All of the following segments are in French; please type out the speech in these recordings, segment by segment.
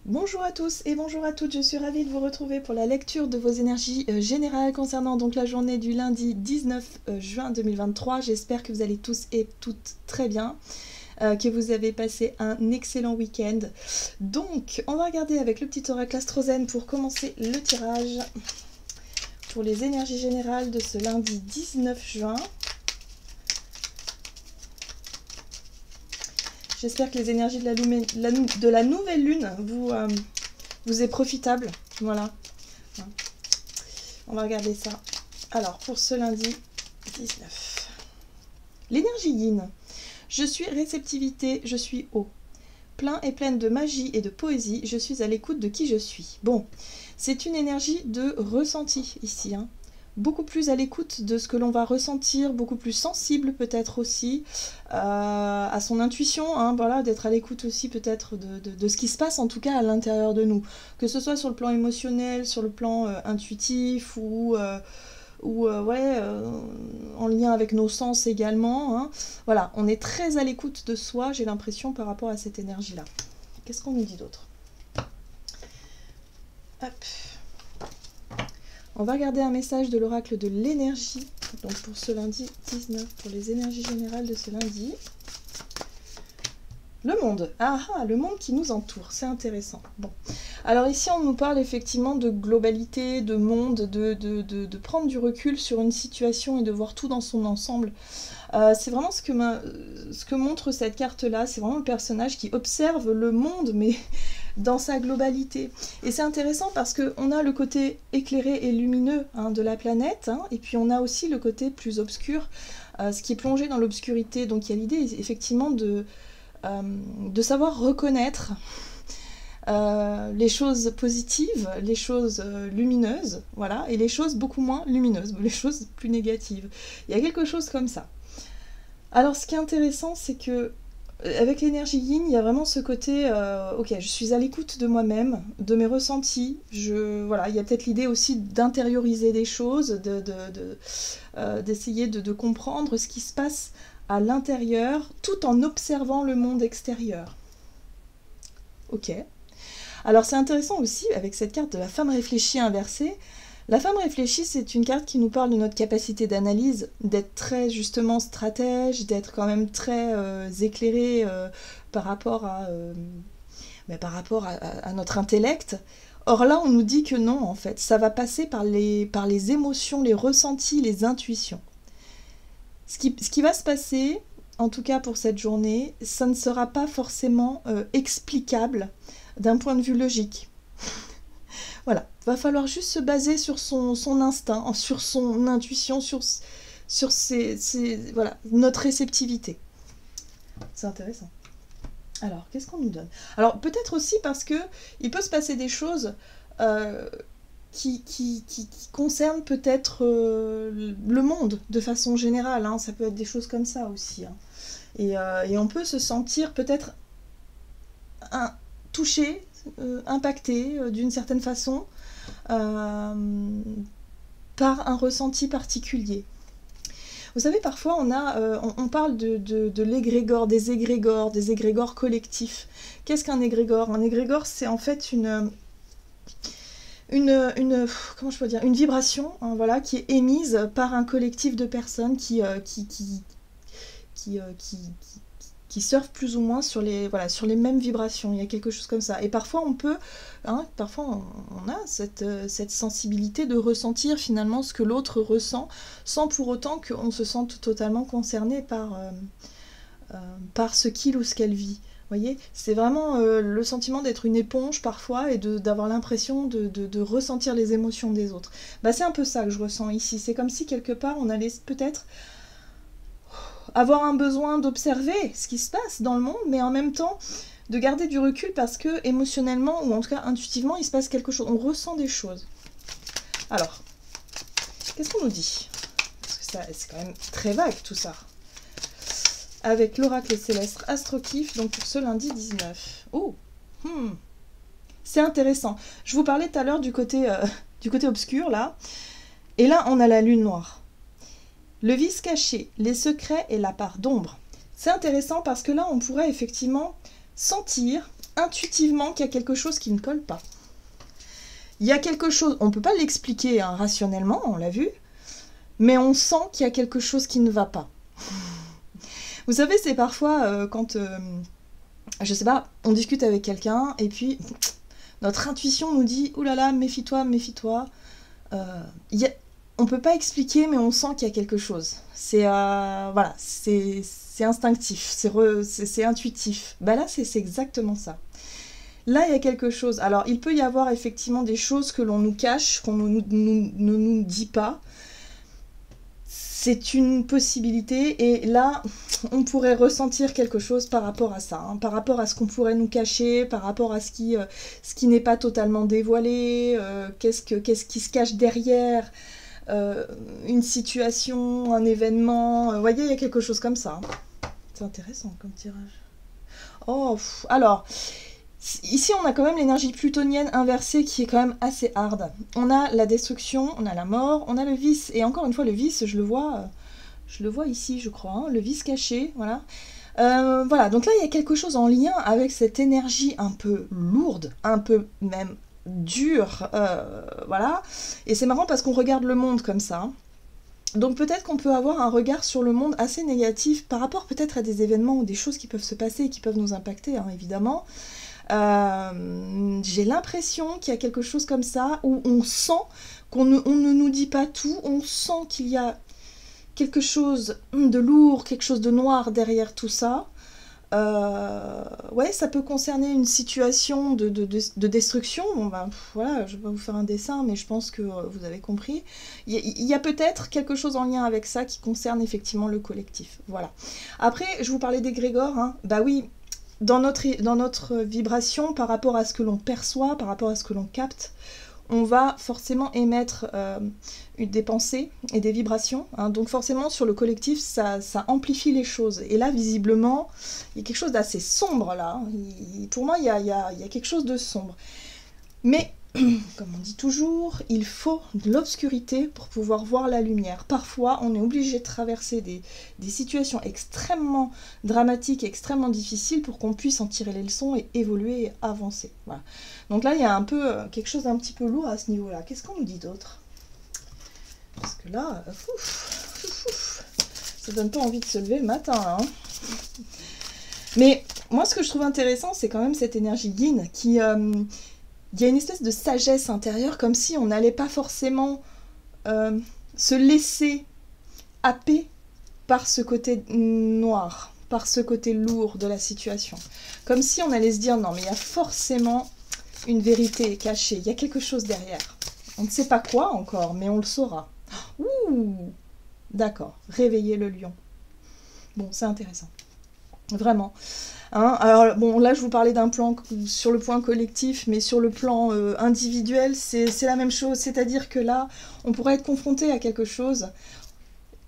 Bonjour à tous et bonjour à toutes, je suis ravie de vous retrouver pour la lecture de vos énergies générales concernant donc la journée du lundi 19 juin 2023. J'espère que vous allez tous et toutes très bien, que vous avez passé un excellent week-end. Donc, on va regarder avec le petit oracle astrozène pour commencer le tirage pour les énergies générales de ce lundi 19 juin. J'espère que les énergies de la nouvelle lune vous est profitable. Voilà. On va regarder ça. Alors, pour ce lundi 19. L'énergie yin. Je suis réceptivité, je suis eau. Plein et pleine de magie et de poésie, je suis à l'écoute de qui je suis. Bon, c'est une énergie de ressenti ici, hein. Beaucoup plus à l'écoute de ce que l'on va ressentir, beaucoup plus sensible peut-être aussi à son intuition, hein, voilà, d'être à l'écoute aussi peut-être de ce qui se passe en tout cas à l'intérieur de nous, que ce soit sur le plan émotionnel, sur le plan intuitif ou en lien avec nos sens également, hein. Voilà, on est très à l'écoute de soi, j'ai l'impression, par rapport à cette énergie-là. Qu'est-ce qu'on nous dit d'autre? Hop. On va regarder un message de l'oracle de l'énergie, donc pour ce lundi 19, pour les énergies générales de ce lundi. Le monde. Ah ah, le monde qui nous entoure, c'est intéressant. Bon, alors ici on nous parle effectivement de globalité, de monde, de prendre du recul sur une situation et de voir tout dans son ensemble. C'est vraiment ce que montre cette carte-là, c'est vraiment le personnage qui observe le monde, mais dans sa globalité. Et c'est intéressant parce qu'on a le côté éclairé et lumineux, hein, de la planète, hein, et puis on a aussi le côté plus obscur, ce qui est plongé dans l'obscurité. Donc il y a l'idée effectivement de savoir reconnaître les choses positives, les choses lumineuses, voilà, et les choses beaucoup moins lumineuses, les choses plus négatives. Il y a quelque chose comme ça. Alors ce qui est intéressant, c'est que avec l'énergie yin, il y a vraiment ce côté, ok, je suis à l'écoute de moi-même, de mes ressentis. Voilà, il y a peut-être l'idée aussi d'intérioriser des choses, d'essayer de comprendre ce qui se passe à l'intérieur, tout en observant le monde extérieur. Ok. Alors c'est intéressant aussi avec cette carte de la femme réfléchie inversée. La femme réfléchie, c'est une carte qui nous parle de notre capacité d'analyse, d'être très justement stratège, d'être quand même très éclairé par rapport à notre intellect. Or là, on nous dit que non, en fait, ça va passer par les émotions, les ressentis, les intuitions. Ce qui va se passer, en tout cas pour cette journée, ça ne sera pas forcément explicable d'un point de vue logique. Voilà, va falloir juste se baser sur son instinct, sur son intuition, sur voilà, notre réceptivité. C'est intéressant. Alors, qu'est-ce qu'on nous donne? Alors, peut-être aussi parce que il peut se passer des choses qui concernent peut-être le monde de façon générale, hein. Ça peut être des choses comme ça aussi, hein. Et on peut se sentir peut-être touché, impacté d'une certaine façon par un ressenti particulier. Vous savez, parfois on parle de l'égrégore, des égrégores collectifs. Qu'est-ce qu'un égrégore? Un égrégore, c'est en fait comment je peux dire, une vibration, hein, voilà, qui est émise par un collectif de personnes qui surfent plus ou moins sur les mêmes vibrations. Il y a quelque chose comme ça. Et parfois on peut, hein, parfois on a cette sensibilité de ressentir finalement ce que l'autre ressent, sans pour autant qu'on se sente totalement concerné par ce qu'il ou ce qu'elle vit. Vous voyez, c'est vraiment le sentiment d'être une éponge parfois et d'avoir l'impression de ressentir les émotions des autres. Bah, c'est un peu ça que je ressens ici. C'est comme si quelque part on allait peut-être avoir un besoin d'observer ce qui se passe dans le monde, mais en même temps de garder du recul parce que émotionnellement, ou en tout cas intuitivement, il se passe quelque chose. On ressent des choses. Alors, qu'est-ce qu'on nous dit? Parce que c'est quand même très vague tout ça. Avec l'oracle céleste Astrokif, donc pour ce lundi 19. Oh, c'est intéressant. Je vous parlais tout à l'heure du côté obscur, là. Et là, on a la lune noire. Le vice caché, les secrets et la part d'ombre. C'est intéressant parce que là, on pourrait effectivement sentir intuitivement qu'il y a quelque chose qui ne colle pas. Il y a quelque chose, on ne peut pas l'expliquer hein, rationnellement, on l'a vu, mais on sent qu'il y a quelque chose qui ne va pas. Vous savez, c'est parfois quand, je sais pas, on discute avec quelqu'un et puis notre intuition nous dit « Ouh là là, méfie-toi, méfie-toi ». On peut pas expliquer, mais on sent qu'il y a quelque chose. C'est voilà, c'est instinctif, c'est intuitif. Bah là, c'est exactement ça. Là, il y a quelque chose. Alors, il peut y avoir effectivement des choses que l'on nous cache, qu'on ne nous dit pas. C'est une possibilité. Et là, on pourrait ressentir quelque chose par rapport à ça. Hein, par rapport à ce qu'on pourrait nous cacher, par rapport à ce qui n'est pas totalement dévoilé, qu'est-ce qui se cache derrière une situation, un événement. Vous voyez, il y a quelque chose comme ça. C'est intéressant comme tirage. Oh, alors... Ici, on a quand même l'énergie plutonienne inversée qui est quand même assez hard. On a la destruction, on a la mort, on a le vice. Et encore une fois, le vice, je le vois ici, je crois. Hein, le vice caché, voilà. Voilà, donc là, il y a quelque chose en lien avec cette énergie un peu lourde, un peu même dure, voilà. Et c'est marrant parce qu'on regarde le monde comme ça. Donc peut-être qu'on peut avoir un regard sur le monde assez négatif par rapport peut-être à des événements ou des choses qui peuvent se passer et qui peuvent nous impacter, hein, évidemment. J'ai l'impression qu'il y a quelque chose comme ça où on sent on ne nous dit pas tout, on sent qu'il y a quelque chose de lourd, quelque chose de noir derrière tout ça. Ouais, ça peut concerner une situation de destruction. Bon, ben, voilà, je vais pas vous faire un dessin, mais je pense que vous avez compris. Il y a peut-être quelque chose en lien avec ça qui concerne effectivement le collectif. Voilà. Après, je vous parlais d'égrégore, hein. Bah oui, dans notre vibration, par rapport à ce que l'on perçoit, par rapport à ce que l'on capte, on va forcément émettre des pensées et des vibrations. Hein. Donc forcément, sur le collectif, ça amplifie les choses. Et là, visiblement, il y a quelque chose d'assez sombre, là. Pour moi, il y a quelque chose de sombre. Mais, comme on dit toujours, il faut de l'obscurité pour pouvoir voir la lumière. Parfois, on est obligé de traverser des situations extrêmement dramatiques, extrêmement difficiles pour qu'on puisse en tirer les leçons et évoluer et avancer. Voilà. Donc là, il y a un peu quelque chose d'un petit peu lourd à ce niveau-là. Qu'est-ce qu'on nous dit d'autre? Parce que là, ça donne pas envie de se lever le matin. Hein. Mais moi, ce que je trouve intéressant, c'est quand même cette énergie yin qui... il y a une espèce de sagesse intérieure, comme si on n'allait pas forcément se laisser happer par ce côté noir, par ce côté lourd de la situation. Comme si on allait se dire, non mais il y a forcément une vérité cachée, il y a quelque chose derrière. On ne sait pas quoi encore, mais on le saura. Ouh, d'accord, réveiller le lion. Bon, c'est intéressant. Vraiment. Hein, alors bon, là je vous parlais d'un plan sur le point collectif, mais sur le plan individuel, c'est la même chose. C'est-à-dire que là, on pourrait être confronté à quelque chose,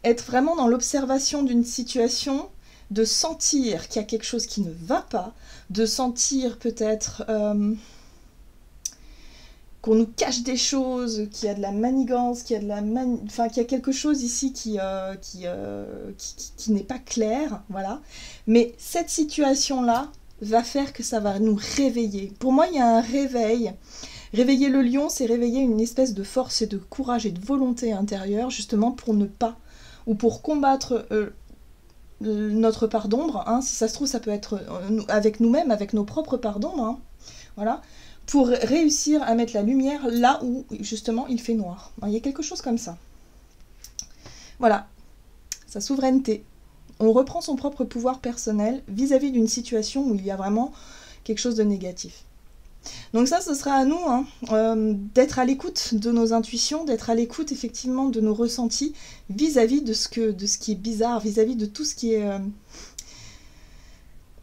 être vraiment dans l'observation d'une situation, de sentir qu'il y a quelque chose qui ne va pas, de sentir peut-être qu'on nous cache des choses, qu'il y a de la manigance, qu'il y a qu'il y a quelque chose ici qui n'est pas clair, voilà. Mais cette situation-là va faire que ça va nous réveiller. Pour moi, il y a un réveil. Réveiller le lion, c'est réveiller une espèce de force et de courage et de volonté intérieure, justement pour ne pas, ou pour combattre notre part d'ombre. Hein. Si ça se trouve, ça peut être avec nous-mêmes, avec nos propres parts d'ombre. Hein. Voilà. Pour réussir à mettre la lumière là où, justement, il fait noir. Il y a quelque chose comme ça. Voilà. Sa souveraineté. On reprend son propre pouvoir personnel vis-à-vis d'une situation où il y a vraiment quelque chose de négatif. Donc ça, ce sera à nous hein, d'être à l'écoute de nos intuitions, d'être à l'écoute, effectivement, de nos ressentis vis-à-vis de ce qui est bizarre, vis-à-vis de tout ce qui est...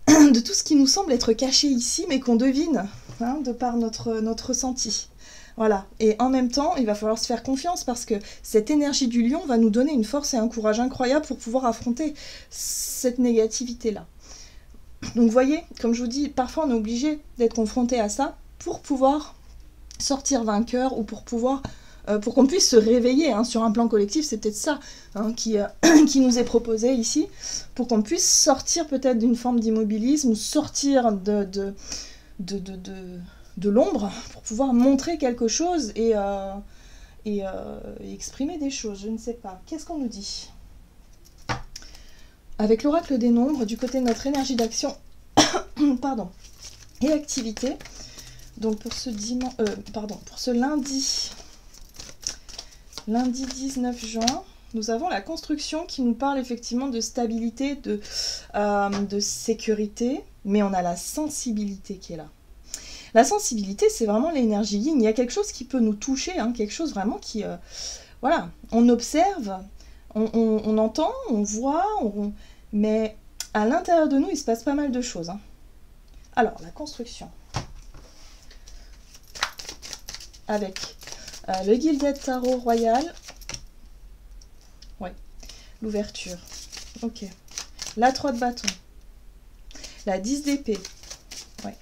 de tout ce qui nous semble être caché ici, mais qu'on devine hein, de par notre ressenti. Voilà. Et en même temps, il va falloir se faire confiance parce que cette énergie du lion va nous donner une force et un courage incroyable pour pouvoir affronter cette négativité-là. Donc vous voyez, comme je vous dis, parfois on est obligé d'être confronté à ça pour pouvoir sortir vainqueur ou pour pouvoir... pour qu'on puisse se réveiller hein, sur un plan collectif, c'est peut-être ça hein, qui nous est proposé ici, pour qu'on puisse sortir peut-être d'une forme d'immobilisme ou sortir de l'ombre pour pouvoir montrer quelque chose et exprimer des choses. Je ne sais pas. Qu'est-ce qu'on nous dit? Avec l'oracle des nombres, du côté de notre énergie d'action pardon, et activité, donc pour ce lundi 19 juin, nous avons la construction qui nous parle effectivement de stabilité, de sécurité, mais on a la sensibilité qui est là. La sensibilité, c'est vraiment l'énergie yin. Il y a quelque chose qui peut nous toucher, hein, quelque chose vraiment qui... voilà, on observe, on entend, on voit, mais à l'intérieur de nous, il se passe pas mal de choses. Hein. Alors, la construction. Avec le Gilded Tarot Royal. Ouais, l'ouverture. Ok. La 3 de bâton. La 10 d'épée. Ouais.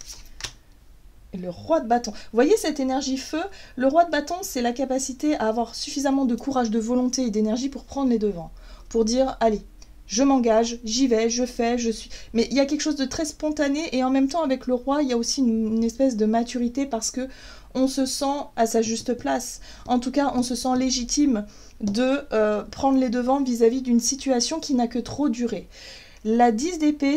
Et le roi de bâton. Vous voyez cette énergie feu? Le roi de bâton, c'est la capacité à avoir suffisamment de courage, de volonté et d'énergie pour prendre les devants. Pour dire, allez, je m'engage, j'y vais, je fais, je suis... Mais il y a quelque chose de très spontané et en même temps avec le roi, il y a aussi une espèce de maturité parce que on se sent à sa juste place. En tout cas, on se sent légitime de prendre les devants vis-à-vis d'une situation qui n'a que trop duré. La 10 d'épée,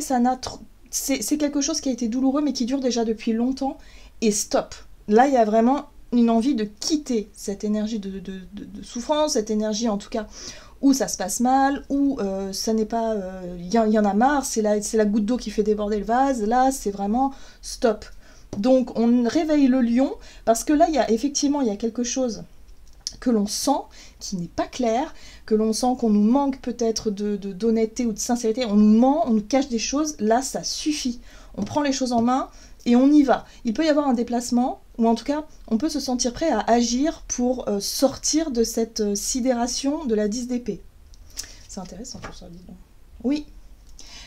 c'est quelque chose qui a été douloureux mais qui dure déjà depuis longtemps et stop. Là, il y a vraiment une envie de quitter cette énergie de souffrance, cette énergie en tout cas où ça se passe mal, où ça n'est pas... Il y en a marre, c'est la goutte d'eau qui fait déborder le vase. Là, c'est vraiment stop. Donc, on réveille le lion, parce que là, il y a quelque chose que l'on sent, qui n'est pas clair, que l'on sent qu'on nous manque peut-être d'honnêteté ou de sincérité. On nous ment, on nous cache des choses. Là, ça suffit. On prend les choses en main et on y va. Il peut y avoir un déplacement, ou en tout cas, on peut se sentir prêt à agir pour sortir de cette sidération de la 10 d'épée. C'est intéressant tout ça, dis donc. Oui.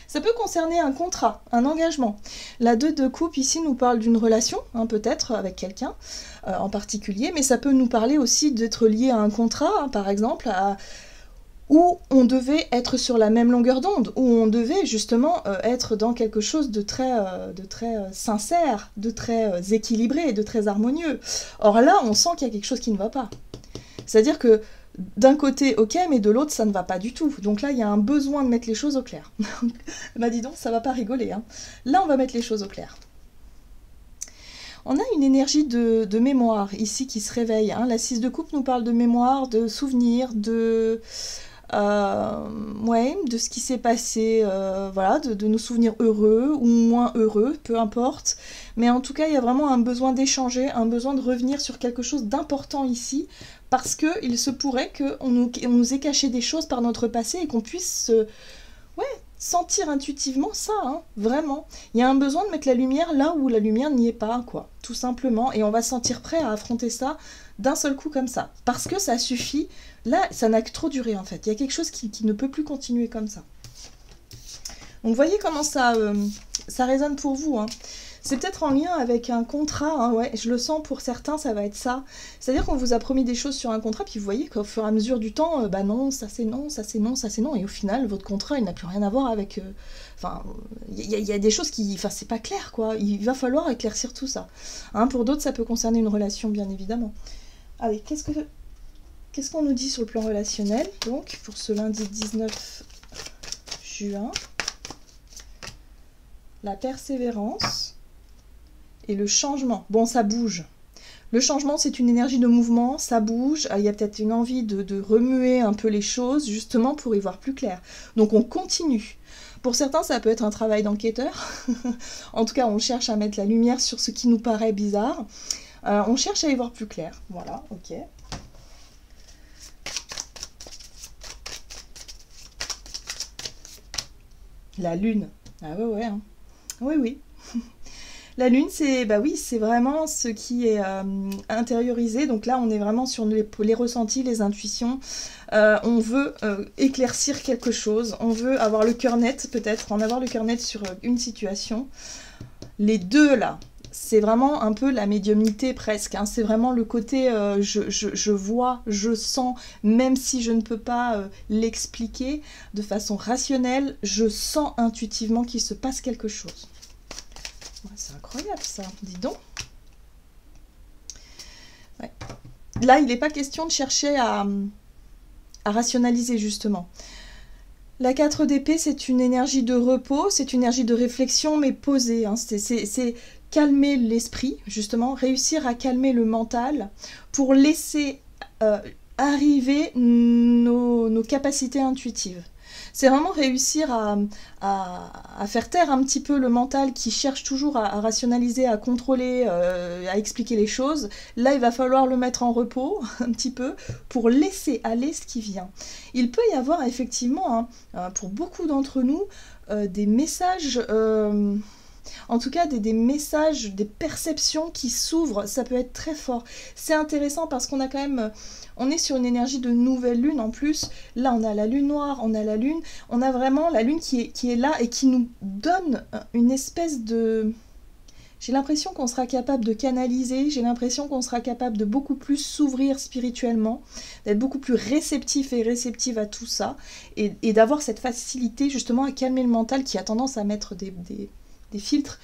Ça peut concerner un contrat, un engagement. La 2 de coupe ici nous parle d'une relation, hein, peut-être avec quelqu'un en particulier, mais ça peut nous parler aussi d'être lié à un contrat, hein, par exemple, où on devait être sur la même longueur d'onde, où on devait justement être dans quelque chose de très sincère, de très équilibré, de très harmonieux. Or là, on sent qu'il y a quelque chose qui ne va pas. C'est-à-dire que d'un côté, ok, mais de l'autre, ça ne va pas du tout. Donc là, il y a un besoin de mettre les choses au clair. Bah dis donc, ça va pas rigoler. Hein. Là, on va mettre les choses au clair. On a une énergie de mémoire ici qui se réveille. Hein. La 6 de coupe nous parle de mémoire, de souvenirs, de ce qui s'est passé, voilà, de nos souvenirs heureux ou moins heureux, peu importe. Mais en tout cas, il y a vraiment un besoin d'échanger, un besoin de revenir sur quelque chose d'important ici, parce qu'il se pourrait qu'on nous ait caché des choses par notre passé et qu'on puisse sentir intuitivement ça, hein, vraiment. Il y a un besoin de mettre la lumière là où la lumière n'y est pas, quoi, tout simplement. Et on va se sentir prêt à affronter ça d'un seul coup comme ça. Parce que ça suffit. Là, ça n'a que trop duré, en fait. Il y a quelque chose qui ne peut plus continuer comme ça. Donc, voyez comment ça résonne pour vous, hein. C'est peut-être en lien avec un contrat, hein, ouais, je le sens pour certains, ça va être ça. C'est-à-dire qu'on vous a promis des choses sur un contrat, puis vous voyez qu'au fur et à mesure du temps, bah non, ça c'est non, ça c'est non, ça c'est non, et au final, votre contrat, il n'a plus rien à voir avec... Enfin, il y a des choses qui... Enfin, c'est pas clair, quoi. Il va falloir éclaircir tout ça. Hein, pour d'autres, ça peut concerner une relation, bien évidemment. Allez, qu'est-ce qu'on nous dit sur le plan relationnel, donc, pour ce lundi 19 juin? La persévérance et le changement. Bon, ça bouge. Le changement, c'est une énergie de mouvement, ça bouge. Il y a peut-être une envie de remuer un peu les choses, justement, pour y voir plus clair. Donc, on continue. Pour certains, ça peut être un travail d'enquêteur. En tout cas, on cherche à mettre la lumière sur ce qui nous paraît bizarre. On cherche à y voir plus clair. Voilà, ok. La lune. Ah ouais, hein. Oui, oui. La lune, c'est vraiment ce qui est intériorisé. Donc là, on est vraiment sur les ressentis, les intuitions. On veut éclaircir quelque chose. On veut avoir le cœur net, peut-être, en avoir le cœur net sur une situation. Les deux, là, c'est vraiment un peu la médiumnité presque. Hein. C'est vraiment le côté je vois, je sens, même si je ne peux pas l'expliquer de façon rationnelle, je sens intuitivement qu'il se passe quelque chose. Ouais, c'est incroyable ça, dis donc. Ouais. Là, il n'est pas question de chercher à rationaliser justement. La 4 d'épée, c'est une énergie de repos, c'est une énergie de réflexion, mais posée. Hein. C'est calmer l'esprit, justement, réussir à calmer le mental pour laisser arriver nos capacités intuitives. C'est vraiment réussir à faire taire un petit peu le mental qui cherche toujours à rationaliser, à contrôler, à expliquer les choses. Là, il va falloir le mettre en repos un petit peu pour laisser aller ce qui vient. Il peut y avoir effectivement, hein, pour beaucoup d'entre nous, des messages... en tout cas, des messages, des perceptions qui s'ouvrent, ça peut être très fort. C'est intéressant parce qu'on a quand même... On est sur une énergie de nouvelle lune en plus. Là, on a la lune noire, on a la lune. On a vraiment la lune qui est là et qui nous donne une espèce de... J'ai l'impression qu'on sera capable de canaliser, j'ai l'impression qu'on sera capable de beaucoup plus s'ouvrir spirituellement, d'être beaucoup plus réceptif et réceptive à tout ça, et d'avoir cette facilité justement à calmer le mental qui a tendance à mettre des filtres,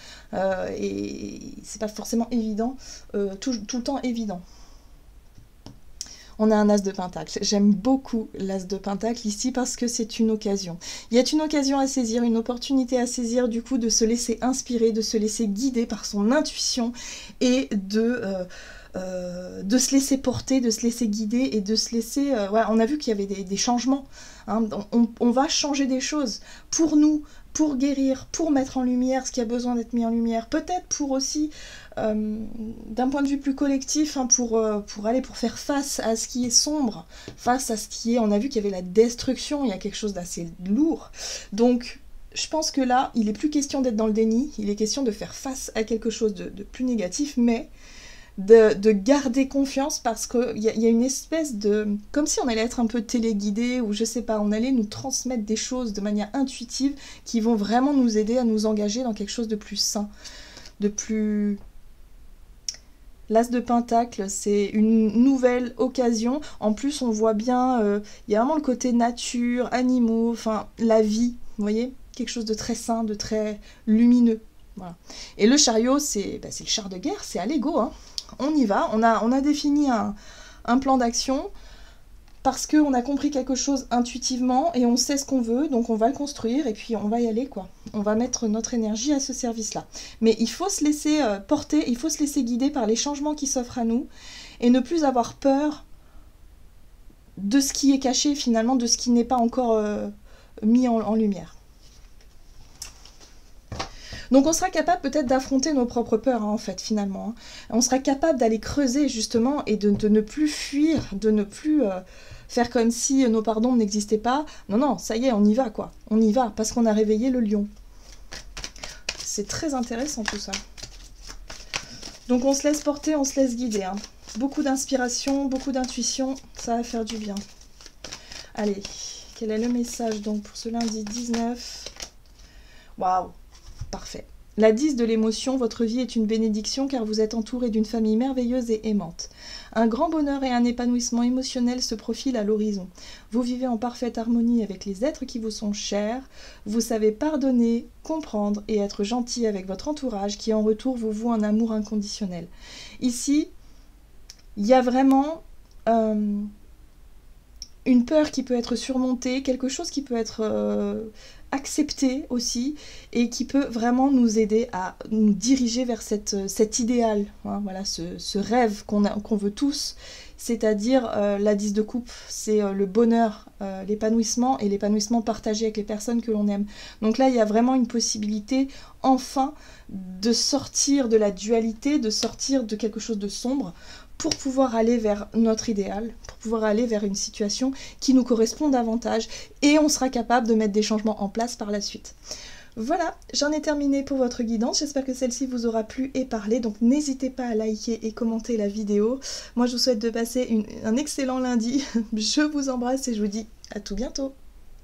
et c'est pas forcément évident, tout le temps évident. On a un as de pentacle. J'aime beaucoup l'as de pentacle ici parce que c'est une occasion. Il y a une occasion à saisir, une opportunité à saisir du coup de se laisser inspirer, de se laisser guider par son intuition et de se laisser porter, de se laisser guider et de se laisser... ouais, on a vu qu'il y avait des changements. Hein. On va changer des choses pour nous, pour guérir, pour mettre en lumière ce qui a besoin d'être mis en lumière. Peut-être pour aussi... d'un point de vue plus collectif, hein, pour faire face à ce qui est sombre, face à ce qui est... On a vu qu'il y avait la destruction, il y a quelque chose d'assez lourd. Donc, je pense que là, il n'est plus question d'être dans le déni, il est question de faire face à quelque chose de plus négatif, mais de garder confiance parce qu'il y a une espèce de... Comme si on allait être un peu téléguidé, ou je sais pas, on allait nous transmettre des choses de manière intuitive qui vont vraiment nous aider à nous engager dans quelque chose de plus sain, de plus... L'as de pentacle, c'est une nouvelle occasion. En plus, on voit bien, il y a vraiment le côté nature, animaux, enfin, la vie, vous voyez, quelque chose de très sain, de très lumineux. Voilà. Et le chariot, c'est le char de guerre, c'est allez go, hein. On y va, on a défini un plan d'action parce qu'on a compris quelque chose intuitivement et on sait ce qu'on veut, donc on va le construire et puis on va y aller, quoi. On va mettre notre énergie à ce service-là. Mais il faut se laisser porter, il faut se laisser guider par les changements qui s'offrent à nous et ne plus avoir peur de ce qui est caché finalement, de ce qui n'est pas encore mis en lumière. Donc on sera capable peut-être d'affronter nos propres peurs, hein, en fait, finalement. Hein. On sera capable d'aller creuser, justement, et de ne plus fuir, de ne plus faire comme si nos pardons n'existaient pas. Non, non, ça y est, on y va, quoi. On y va, parce qu'on a réveillé le lion. C'est très intéressant, tout ça. Donc on se laisse porter, on se laisse guider. Hein. Beaucoup d'inspiration, beaucoup d'intuition, ça va faire du bien. Allez, quel est le message, donc, pour ce lundi 19 ? Waouh! Parfait. La 10 de l'émotion, votre vie est une bénédiction car vous êtes entouré d'une famille merveilleuse et aimante. Un grand bonheur et un épanouissement émotionnel se profilent à l'horizon. Vous vivez en parfaite harmonie avec les êtres qui vous sont chers. Vous savez pardonner, comprendre et être gentil avec votre entourage qui en retour vous voue un amour inconditionnel. Ici, il y a vraiment une peur qui peut être surmontée, quelque chose qui peut être... accepté aussi et qui peut vraiment nous aider à nous diriger vers cet idéal, hein, voilà, ce rêve qu'on veut tous, c'est-à-dire la 10 de coupe, c'est le bonheur, l'épanouissement et l'épanouissement partagé avec les personnes que l'on aime. Donc là, il y a vraiment une possibilité, enfin, de sortir de la dualité, de sortir de quelque chose de sombre, pour pouvoir aller vers notre idéal, pour pouvoir aller vers une situation qui nous correspond davantage, et on sera capable de mettre des changements en place par la suite. Voilà, j'en ai terminé pour votre guidance, j'espère que celle-ci vous aura plu et parlé, donc n'hésitez pas à liker et commenter la vidéo. Moi je vous souhaite de passer un excellent lundi, je vous embrasse et je vous dis à tout bientôt.